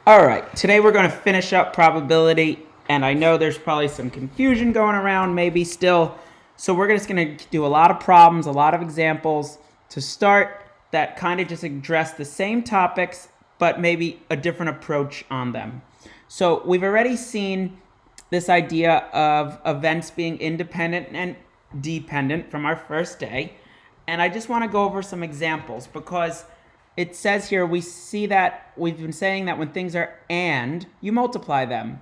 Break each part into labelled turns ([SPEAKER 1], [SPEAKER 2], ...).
[SPEAKER 1] All right, today we're going to finish up probability, and I know there's probably some confusion going around, maybe still. So we're just going to do a lot of problems, a lot of examples to start that kind of just address the same topics, but maybe a different approach on them. So we've already seen this idea of events being independent and dependent from our first day. And I just want to go over some examples because it says here, we see that we've been saying that when things are and, you multiply them.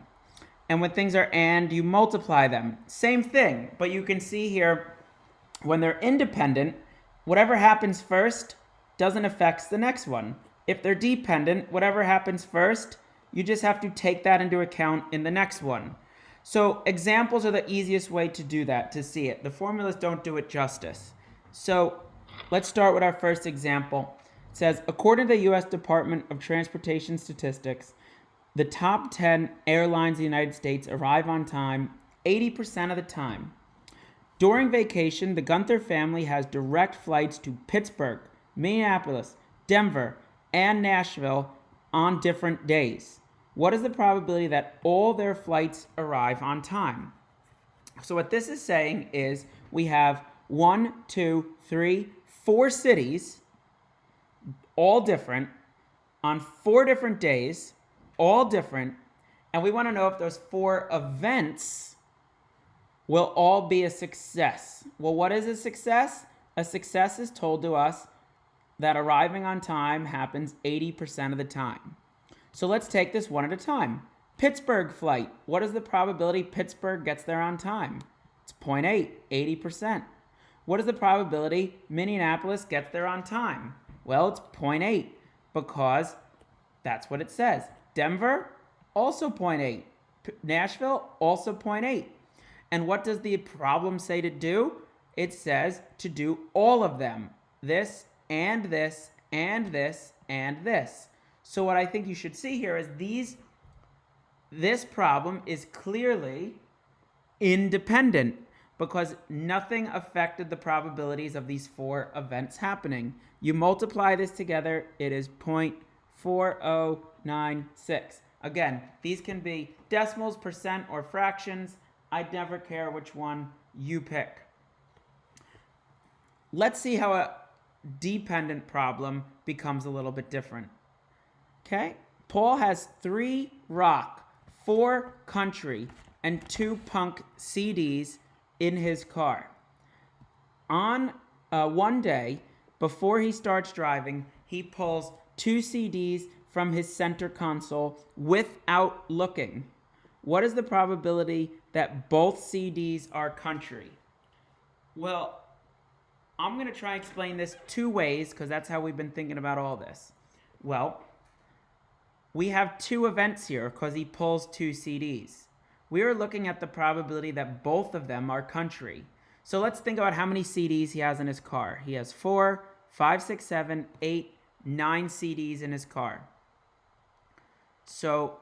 [SPEAKER 1] And when things are and, you multiply them. Same thing, but you can see here, when they're independent, whatever happens first doesn't affect the next one. If they're dependent, whatever happens first, you just have to take that into account in the next one. So examples are the easiest way to do that, to see it. The formulas don't do it justice. So let's start with our first example. It says, according to the U.S. Department of Transportation Statistics, the top 10 airlines in the United States arrive on time 80% of the time. During vacation, the Gunther family has direct flights to Pittsburgh, Minneapolis, Denver, and Nashville on different days. What is the probability that all their flights arrive on time? So what this is saying is we have 1, 2, 3, 4 cities, all different, on 4 different days, all different, and we want to know if those 4 events will all be a success. Well, what is a success? A success is told to us that arriving on time happens 80% of the time. So let's take this one at a time. Pittsburgh flight. What is the probability Pittsburgh gets there on time? It's 0.8, 80%. What is the probability Minneapolis gets there on time? Well, it's 0.8 because that's what it says. Denver, also 0.8. Nashville, also 0.8. And what does the problem say to do? It says to do all of them. This and this and this and this. So what I think you should see here is this problem is clearly independent because nothing affected the probabilities of these 4 events happening. You multiply this together, it is 0.4096. Again, these can be decimals, percent, or fractions. I'd never care which one you pick. Let's see how a dependent problem becomes a little bit different. Okay? Paul has 3 rock, 4 country, and 2 punk CDs in his car. On one day, before he starts driving, he pulls 2 CDs from his center console without looking. What is the probability that both CDs are country? Well, I'm going to try and explain this 2 ways because that's how we've been thinking about all this. Well, we have 2 events here because he pulls 2 CDs. We are looking at the probability that both of them are country. So let's think about how many CDs he has in his car. He has 4, 5, 6, 7, 8, 9 CDs in his car. So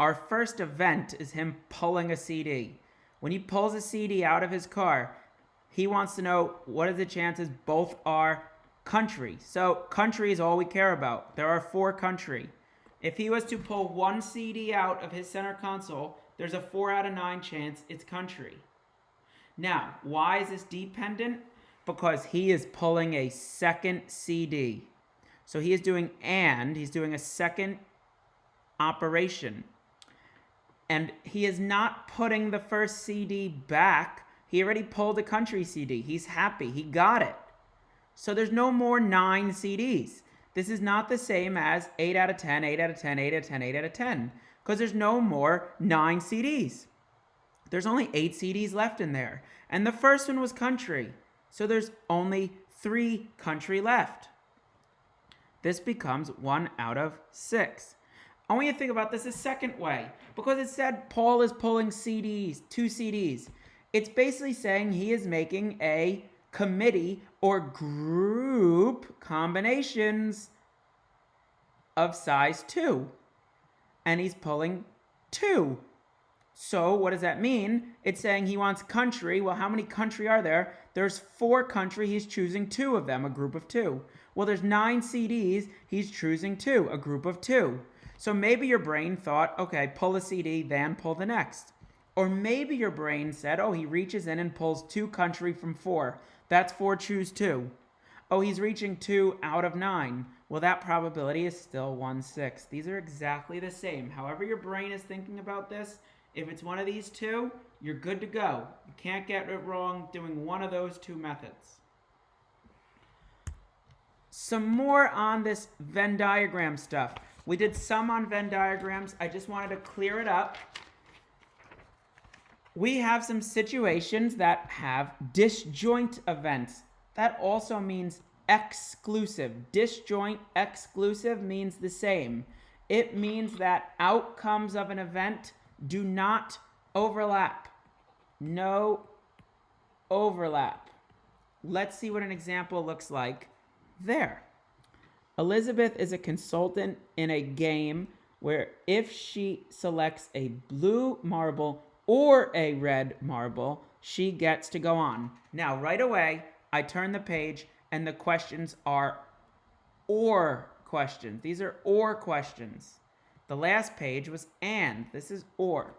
[SPEAKER 1] our first event is him pulling a CD. When he pulls a CD out of his car, he wants to know what are the chances both are country. So country is all we care about. There are 4 country. If he was to pull 1 CD out of his center console, there's a 4 out of 9 chance it's country. Now, why is this dependent? Because he is pulling a second CD. So he is doing he's doing a second operation. And he is not putting the first CD back. He already pulled a country CD. He's happy. He got it. So there's no more 9 CDs. This is not the same as 8 out of 10, 8 out of 10, 8 out of 10, 8 out of 10. Because there's no more 9 CDs. There's only 8 CDs left in there. And the first one was country. So there's only 3 country left. This becomes 1 out of 6. I want you to think about this a second way. Because it said Paul is pulling CDs, 2 CDs. It's basically saying he is making a committee or group combinations of size 2. And he's pulling 2. So what does that mean? It's saying he wants country. Well, how many country are there? There's 4 country. He's choosing 2 of them, a group of 2. Well, there's 9 CDs. He's choosing 2, a group of 2. So maybe your brain thought, okay, pull the CD, then pull the next. Or maybe your brain said, oh, he reaches in and pulls 2 country from 4. That's 4, choose 2. Oh, he's reaching 2 out of 9. Well, that probability is still 1/6. These are exactly the same. However your brain is thinking about this, if it's one of these two, you're good to go. You can't get it wrong doing one of those 2 methods. Some more on this Venn diagram stuff. We did some on Venn diagrams. I just wanted to clear it up. We have some situations that have disjoint events. That also means exclusive. Disjoint, exclusive means the same. It means that outcomes of an event do not overlap. No overlap. Let's see what an example looks like there. Elizabeth is a consultant in a game where if she selects a blue marble or a red marble, she gets to go on. Now, right away, I turn the page and the questions are or questions. These are or questions. The last page was and. This is or.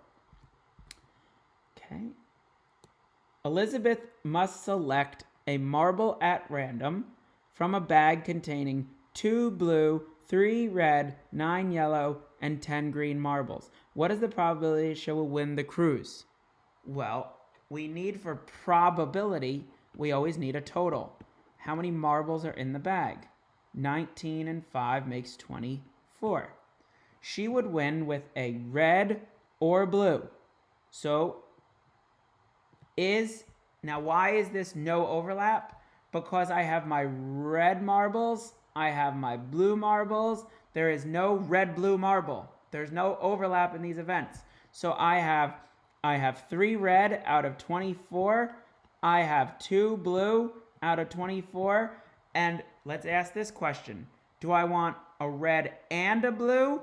[SPEAKER 1] Okay. Elizabeth must select a marble at random from a bag containing 2 blue, 3 red, 9 yellow, and 10 green marbles. What is the probability she will win the cruise? Well, we need for probability, we always need a total. How many marbles are in the bag? 19 and 5 makes 24. She would win with a red or blue. So now why is this no overlap? Because I have my red marbles, I have my blue marbles. There is no red-blue marble. There's no overlap in these events. So I have 3 red out of 24. I have 2 blue out of 24. And let's ask this question. Do I want a red and a blue?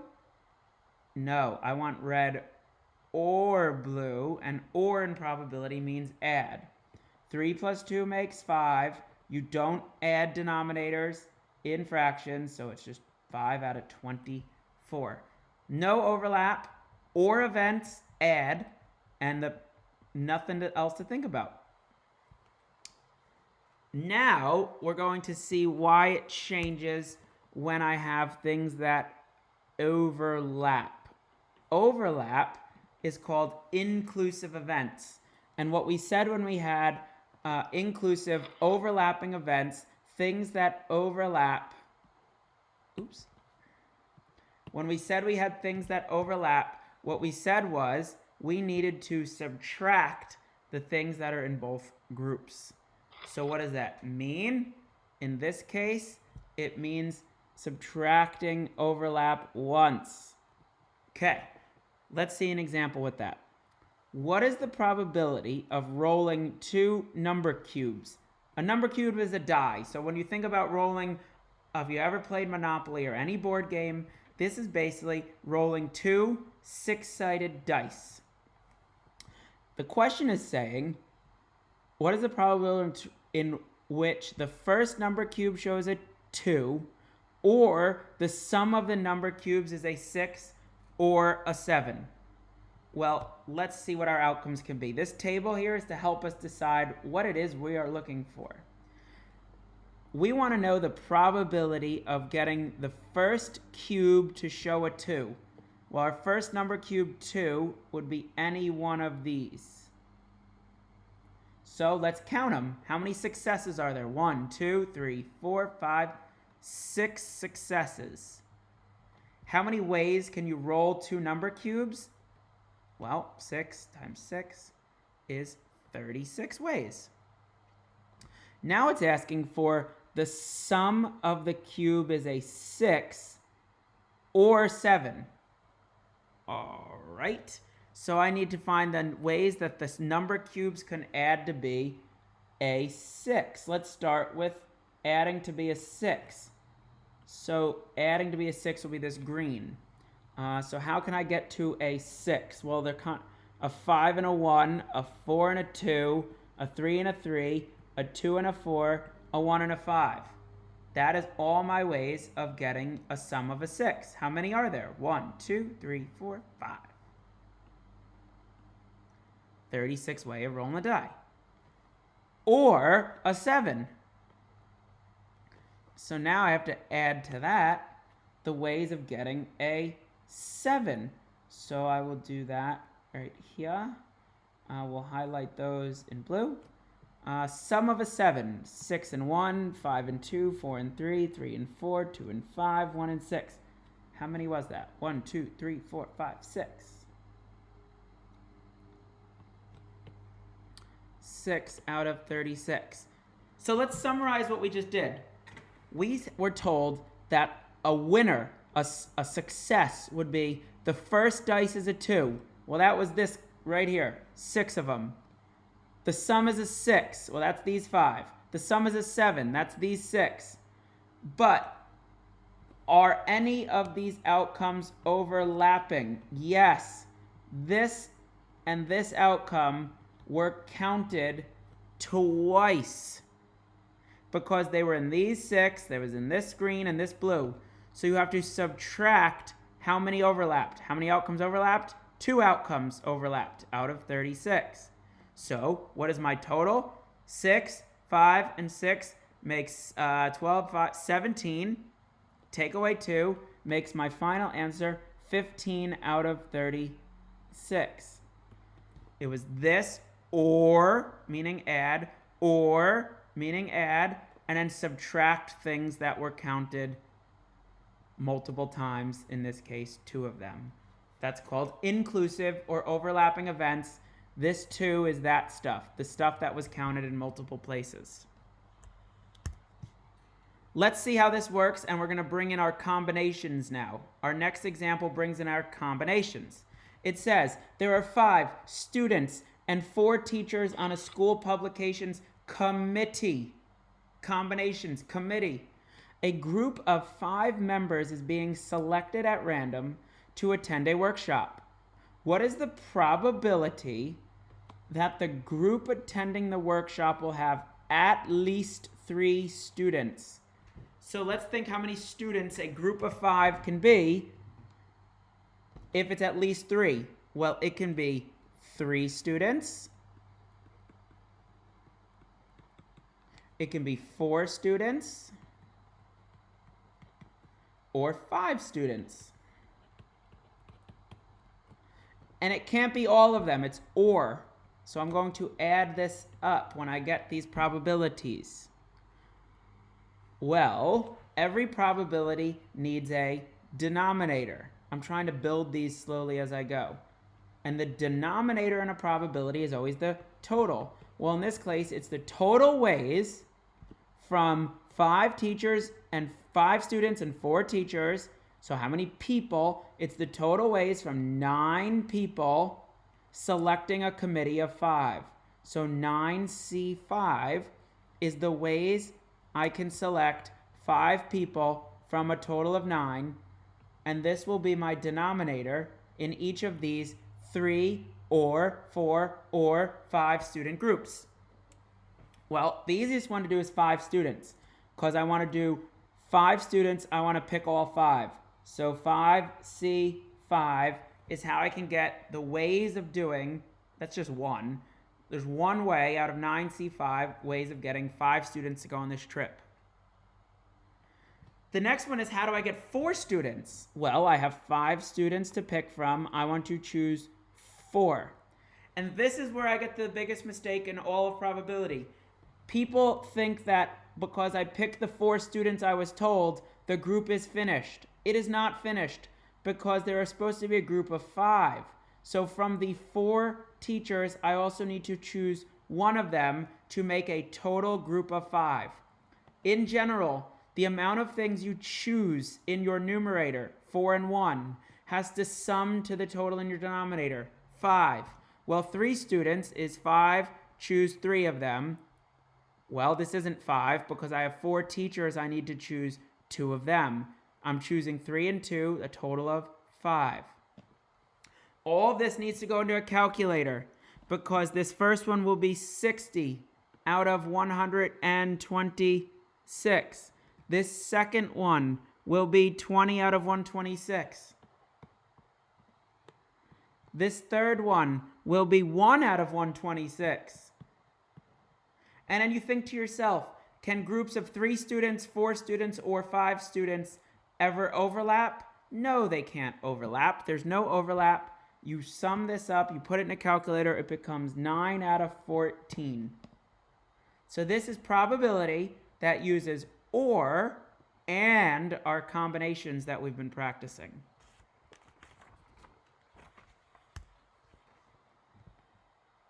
[SPEAKER 1] No, I want red or blue, and or in probability means add. 3 plus 2 makes 5. You don't add denominators in fractions, so it's just 5 out of 24. No overlap or events, add, and nothing else to think about. Now we're going to see why it changes when I have things that overlap. Overlap is called inclusive events. And what we said when we had inclusive overlapping events, things that overlap. When we said we had things that overlap, what we said was we needed to subtract the things that are in both groups. So what does that mean? In this case, it means subtracting overlap once. Okay, let's see an example with that. What is the probability of rolling 2 number cubes? A number cube is a die. So when you think about rolling, if you ever played Monopoly or any board game, this is basically rolling 2 6-sided dice. The question is saying, what is the probability in which the first number cube shows a 2, or the sum of the number cubes is a 6 or a 7? Well, let's see what our outcomes can be. This table here is to help us decide what it is we are looking for. We want to know the probability of getting the first cube to show a 2. Well, our first number cube 2 would be any one of these. So let's count them. How many successes are there? 1, 2, 3, 4, 5, 6 successes. How many ways can you roll 2 number cubes? Well, 6 times 6 is 36 ways. Now it's asking for the sum of the cube is a 6 or 7. All right. So I need to find the ways that this number cubes can add to be a 6. Let's start with adding to be a 6. So adding to be a 6 will be this green. So how can I get to a 6? Well, they're a 5 and a 1, a 4 and a 2, a 3 and a 3, a 2 and a 4, a 1 and a 5. That is all my ways of getting a sum of a 6. How many are there? 1, 2, 3, 4, 5. 36 way of rolling the die. Or a 7. So now I have to add to that the ways of getting a 7. So I will do that right here. We'll highlight those in blue. Sum of a 7, 6 and 1, 5 and 2, 4 and 3, 3 and 4, 2 and 5, 1 and 6. How many was that? 1, 2, 3, 4, 5, 6. 6 out of 36. So let's summarize what we just did. We were told that a winner, a success, would be the first dice is a 2. Well, that was this right here, 6 of them. The sum is a 6. Well, that's these 5. The sum is a 7. That's these 6. But are any of these outcomes overlapping? Yes. This and this outcome were counted twice because they were in these 6. There was in this green and this blue. So you have to subtract how many overlapped. How many outcomes overlapped? 2 outcomes overlapped out of 36. So what is my total? 6, 5, and 6 makes 12, 5, 17. Take away 2 makes my final answer 15 out of 36. It was this or, meaning add, or, meaning add, and then subtract things that were counted multiple times, in this case, 2 of them. That's called inclusive or overlapping events. This 2 is that stuff, the stuff that was counted in multiple places. Let's see how this works, and we're going to bring in our combinations now. Our next example brings in our combinations. It says, there are 5 students and 4 teachers on a school publications committee. Combinations, committee. A group of 5 members is being selected at random to attend a workshop. What is the probability that the group attending the workshop will have at least 3 students? So let's think how many students a group of 5 can be if it's at least 3. Well, it can be 3 students. It can be 4 students. Or 5 students. And it can't be all of them, it's or. So I'm going to add this up when I get these probabilities. Well, every probability needs a denominator. I'm trying to build these slowly as I go. And the denominator in a probability is always the total. Well, in this case, it's the total ways from 5 teachers and 5 students and 4 teachers. So how many people? It's the total ways from 9 people selecting a committee of 5. So 9C5 is the ways I can select 5 people from a total of 9. And this will be my denominator in each of these 3 or 4 or 5 student groups. Well, the easiest one to do is 5 students because I want to do 5 students. I want to pick all 5. So 5C5 is how I can get the ways of doing, that's just one. There's one way out of 9C5 ways of getting 5 students to go on this trip. The next one is how do I get 4 students? Well, I have 5 students to pick from. I want to choose 4. And this is where I get the biggest mistake in all of probability. People think that because I picked the 4 students I was told, the group is finished. It is not finished because there are supposed to be a group of 5. So from the 4 teachers, I also need to choose one of them to make a total group of 5. In general, the amount of things you choose in your numerator, 4 and 1, has to sum to the total in your denominator, 5. Well, 3 students is 5, choose 3 of them. Well, this isn't 5 because I have 4 teachers, I need to choose 2 of them. I'm choosing 3 and 2, a total of 5. All this needs to go into a calculator because this first one will be 60 out of 126. This second one will be 20 out of 126. This third one will be 1 out of 126. And then you think to yourself, can groups of 3 students, 4 students, or 5 students ever overlap? No, they can't overlap. There's no overlap. You sum this up, you put it in a calculator, it becomes 9 out of 14. So this is probability that uses or and our combinations that we've been practicing.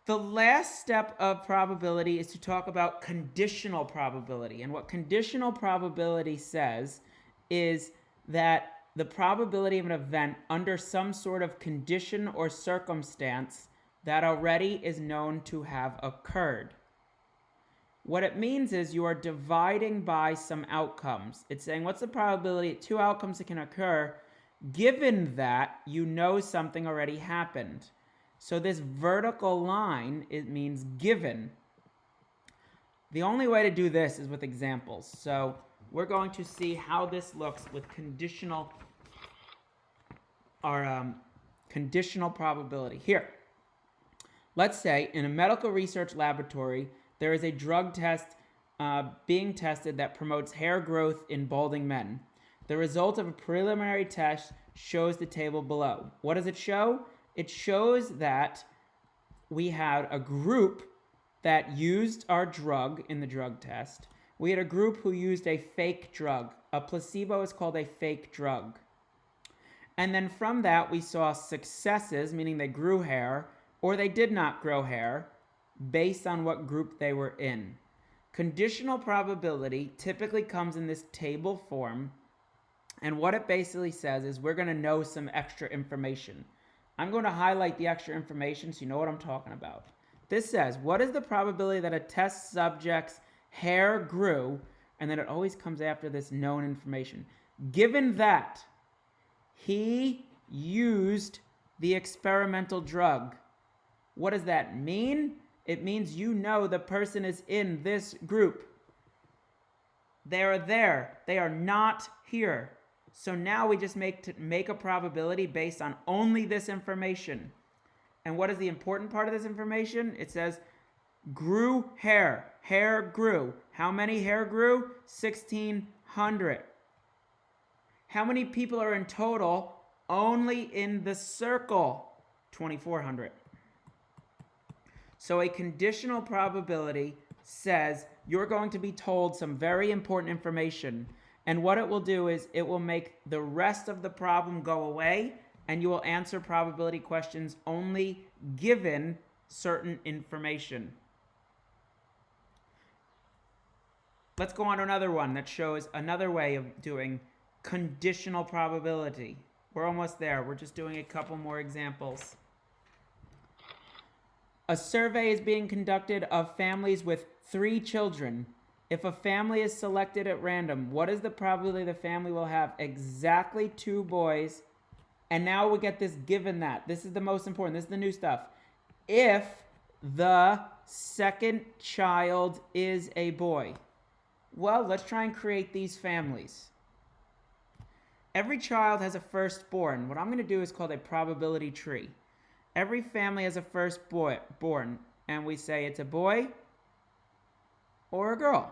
[SPEAKER 1] The last step of probability is to talk about conditional probability. And what conditional probability says is that the probability of an event under some sort of condition or circumstance that already is known to have occurred. What it means is you are dividing by some outcomes. It's saying what's the probability of 2 outcomes that can occur given that you know something already happened. So this vertical line, it means given. The only way to do this is with examples. So we're going to see how this looks with conditional probability. Here, let's say in a medical research laboratory, there is a drug test being tested that promotes hair growth in balding men. The result of a preliminary test shows the table below. What does it show? It shows that we had a group that used our drug in the drug test. We had a group who used a fake drug. A placebo is called a fake drug. And then from that, we saw successes, meaning they grew hair, or they did not grow hair, based on what group they were in. Conditional probability typically comes in this table form, and what it basically says is we're going to know some extra information. I'm going to highlight the extra information so you know what I'm talking about. This says, what is the probability that a test subject's hair grew? And then it always comes after this known information. Given that he used the experimental drug. What does that mean? It means you know the person is in this group. They are there. They are not here. So now we just make a probability based on only this information. And what is the important part of this information? It says grew hair. Hair grew. How many hair grew? 1,600. How many people are in total? Only in the circle, 2,400. So a conditional probability says you're going to be told some very important information. And what it will do is it will make the rest of the problem go away, and you will answer probability questions only given certain information. Let's go on to another one that shows another way of doing conditional probability. We're almost there. We're just doing a couple more examples. A survey is being conducted of families with 3 children. If a family is selected at random, what is the probability the family will have exactly 2 boys? And now we get this given that. This is the most important. This is the new stuff. If the second child is a boy. Well, let's try and create these families. Every child has a firstborn. What I'm going to do is called a probability tree. Every family has a firstborn, and we say it's a boy or a girl.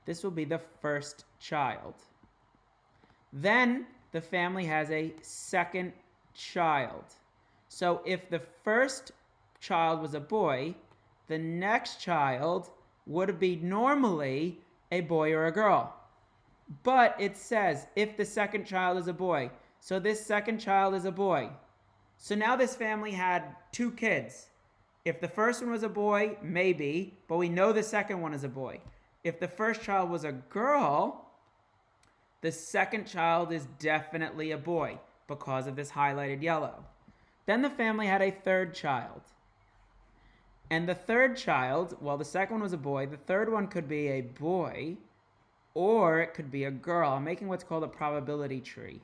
[SPEAKER 1] This will be the first child. Then the family has a second child. So if the first child was a boy, the next child would be normally a boy or a girl. But it says if the second child is a boy. So this second child is a boy. So now this family had 2 kids. If the first one was a boy, maybe, but we know the second one is a boy. If the first child was a girl, the second child is definitely a boy because of this highlighted yellow. Then the family had a third child. And the third child, well, the second one was a boy. The third one could be a boy or it could be a girl. I'm making what's called a probability tree.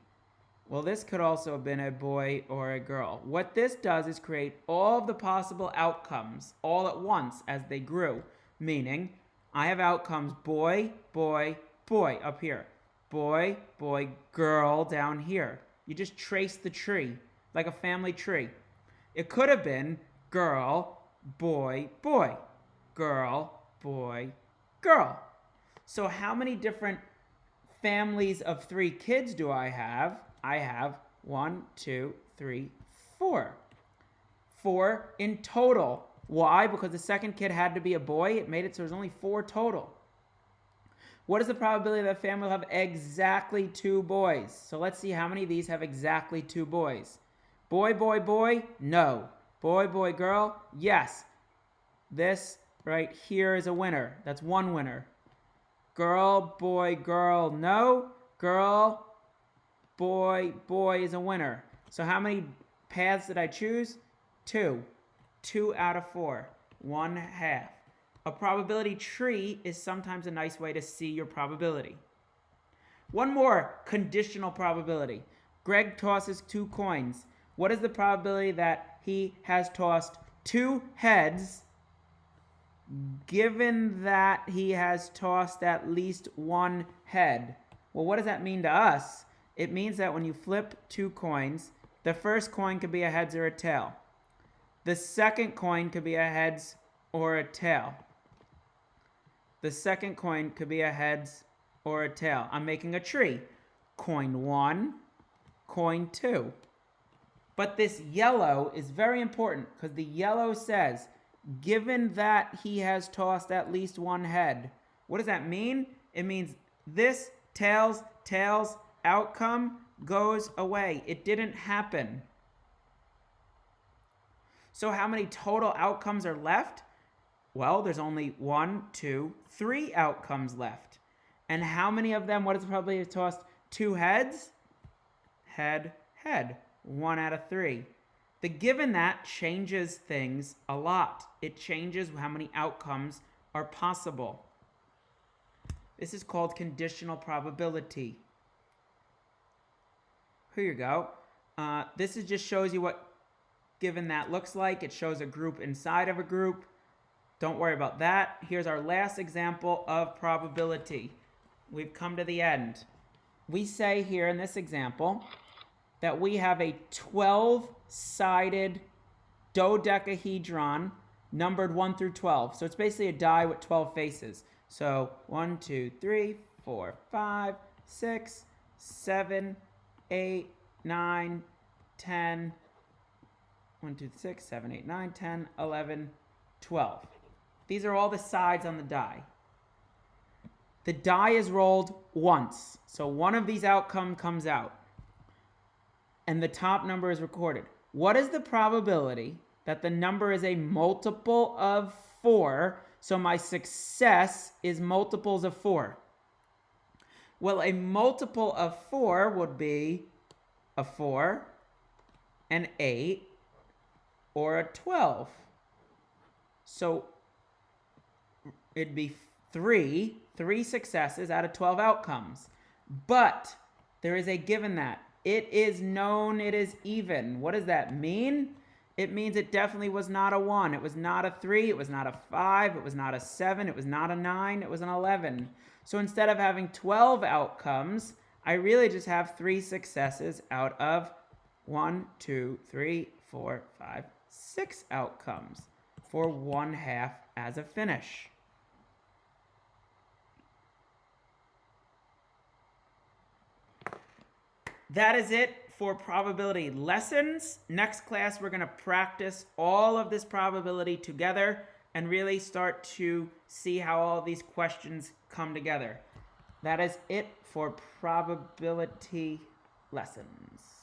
[SPEAKER 1] Well, this could also have been a boy or a girl. What this does is create all of the possible outcomes all at once as they grew. Meaning, I have outcomes boy, boy, boy up here. Boy, boy, girl down here. You just trace the tree like a family tree. It could have been girl, boy, boy. Girl, boy, girl. So how many different families of 3 kids do I have? I have 1, 2, 3, 4. 4 in total. Why? Because the second kid had to be a boy. It made it so there's only 4 total. What is the probability that a family will have exactly 2 boys? So let's see how many of these have exactly 2 boys. Boy, boy, boy? No. Boy, boy, girl? Yes. This right here is a winner. That's 1 winner. Girl, boy, girl? No. Girl, boy, boy is a winner. So how many paths did I choose? 2. 2 out of 4. 1/2. A probability tree is sometimes a nice way to see your probability. One more conditional probability. Greg tosses 2 coins. What is the probability that he has tossed 2 heads given that he has tossed at least 1 head? Well, what does that mean to us? It means that when you flip 2 coins, the first coin could be a heads or a tail. The second coin could be a heads or a tail. The second coin could be a heads or a tail. I'm making a tree. Coin 1, coin 2. But this yellow is very important because the yellow says, given that he has tossed at least 1 head. What does that mean? It means this tails outcome goes away. It didn't happen. So how many total outcomes are left? Well, there's only 1, 2, 3 outcomes left. And how many of them, what is the probability of tossed 2 heads? Head, head. 1 out of 3. The given that changes things a lot. It changes how many outcomes are possible. This is called conditional probability. Here you go. This just shows you what given that looks like. It shows a group inside of a group. Don't worry about that. Here's our last example of probability. We've come to the end. We say here in this example that we have a 12-sided dodecahedron numbered 1 through 12. So it's basically a die with 12 faces. So 1, 2, 3, 4, 5, 6, 7, 8, 9, 10, 1, 2, 6, 7, 8, 9, 10, 11, 12. These are all the sides on the die. The die is rolled once. So one of these outcomes comes out. And the top number is recorded. What is the probability that the number is a multiple of 4? So my success is multiples of 4. Well, a multiple of 4 would be a 4, an 8, or a 12. So it'd be 3 successes out of 12 outcomes. But there is a given that. It is known, it is even. What does that mean? It means it definitely was not a 1. It was not a 3. It was not a 5. It was not a 7. It was not a 9. It was an 11. So instead of having 12 outcomes, I really just have 3 successes out of 1, 2, 3, 4, 5, 6 outcomes for 1/2 as a finish. That is it for probability lessons. Next class, we're going to practice all of this probability together and really start to see how all these questions come together. That is it for probability lessons.